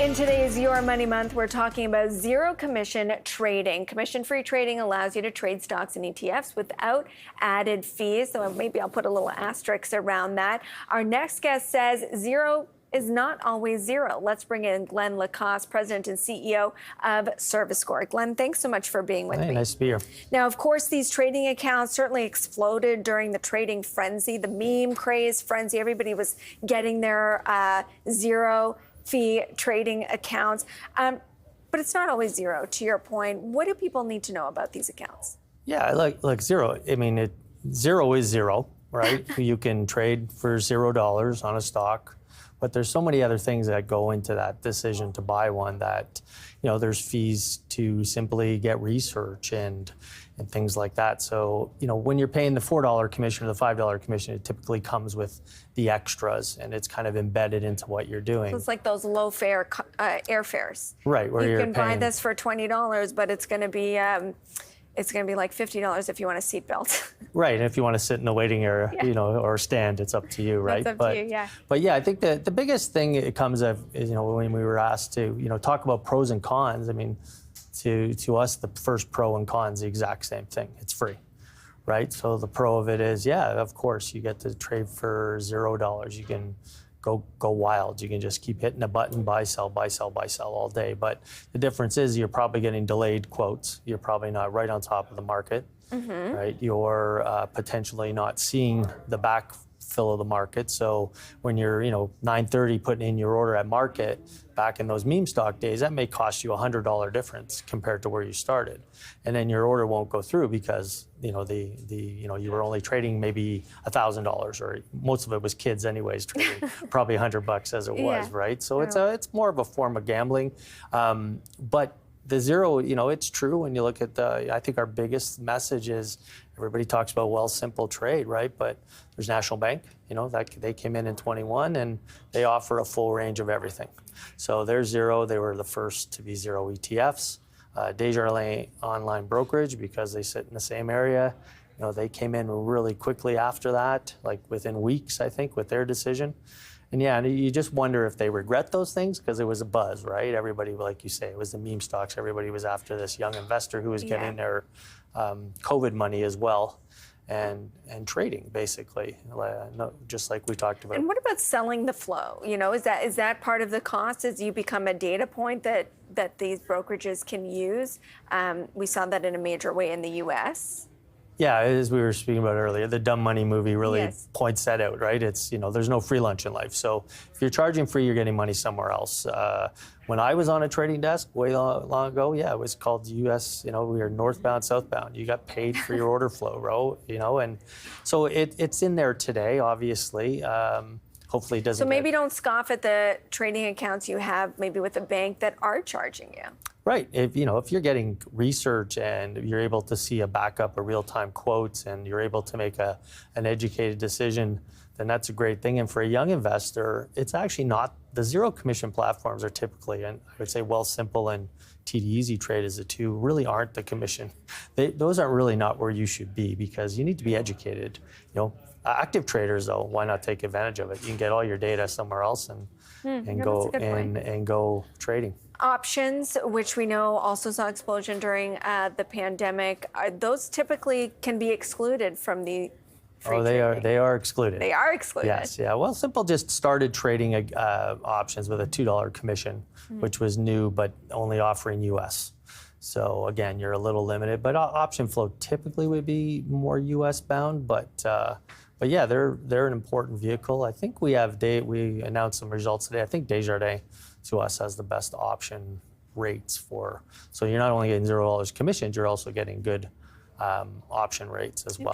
In today's Your Money Month, we're talking about zero commission trading. Commission-free trading allows you to trade stocks and ETFs without added fees. So maybe I'll put a little asterisk around that. Our next guest says zero is not always zero. Let's bring in Glenn LaCoste, President and CEO of Surviscor. Glenn, thanks so much for being with me. Nice to be here. Now, of course, these trading accounts certainly exploded during the trading frenzy, the meme craze frenzy. Everybody was getting their zero fee trading accounts. But it's not always zero, to your point. What do people need to know about these accounts? Yeah, like zero. I mean, zero is zero, right? You can trade for $0 on a stock, but there's so many other things that go into that decision to buy one that, there's fees to simply get research and things like that. So, when you're paying the $4 commission or the $5 commission, it typically comes with the extras and it's kind of embedded into what you're doing. So it's like those low fare airfares. Right, where you you're can buy this for $20, but it's going to be like $50 if you want a seatbelt. Right, and if you want to sit in the waiting area, or stand, it's up to you, right? It's up to you, yeah. But yeah, I think the biggest thing it comes of is, when we were asked to, talk about pros and cons. I mean, to us, the first pro and con is the exact same thing. It's free, right? So the pro of it is, yeah, of course, you get to trade for $0. You can go wild. You can just keep hitting a button, buy, sell, buy, sell, buy, sell all day. But the difference is you're probably getting delayed quotes. You're probably not right on top of the market, right? You're potentially not seeing the backfill of the market. So when you're, 9:30 putting in your order at market, back in those meme stock days, that may cost you $100 difference compared to where you started. And then your order won't go through because, you were only trading maybe $1,000, or most of it was kids anyways, trading probably $100 as it was, right? So it's more of a form of gambling. But the zero, it's true when you look at I think our biggest message is everybody talks about Wealthsimple trade, right? But there's National Bank, that they came in 21 and they offer a full range of everything. So they're zero. They were the first to be zero ETFs. Desjardins Online Brokerage, because they sit in the same area, they came in really quickly after that, like within weeks, I think, with their decision. And yeah, you just wonder if they regret those things because it was a buzz, right? Everybody, like you say, it was the meme stocks. Everybody was after this young investor who was getting their COVID money as well and trading, basically, just like we talked about. And what about selling the flow? Is that part of the cost as you become a data point that these brokerages can use? We saw that in a major way in the U.S. Yeah, as we were speaking about earlier, the Dumb Money movie really points that out, right? It's, there's no free lunch in life. So if you're charging free, you're getting money somewhere else. When I was on a trading desk way long ago, it was called US, we were northbound, southbound. You got paid for your order flow, and so it's in there today, obviously. Hopefully it doesn't. So maybe don't scoff at the trading accounts you have maybe with a bank that are charging you. Right. If you're getting research and you're able to see a backup of real-time quotes and you're able to make an educated decision, then that's a great thing. And for a young investor, it's actually not, the zero commission platforms are typically, and I would say Wealthsimple and TD Easy Trade as the two, really aren't the commission. Those are really not where you should be because you need to be educated. Active traders, though, why not take advantage of it? You can get all your data somewhere else and go trading. Options, which we know also saw explosion during the pandemic, those typically can be excluded from the free trading. They are excluded. They are excluded. Yes, yeah. Wealthsimple just started trading options with a $2 commission, which was new, but only offering U.S. So again, you're a little limited, but option flow typically would be more U.S. bound, but yeah, they're an important vehicle. I think we announced some results today. I think Desjardins to us has the best option rates for. So you're not only getting $0 commissions, you're also getting good option rates as well.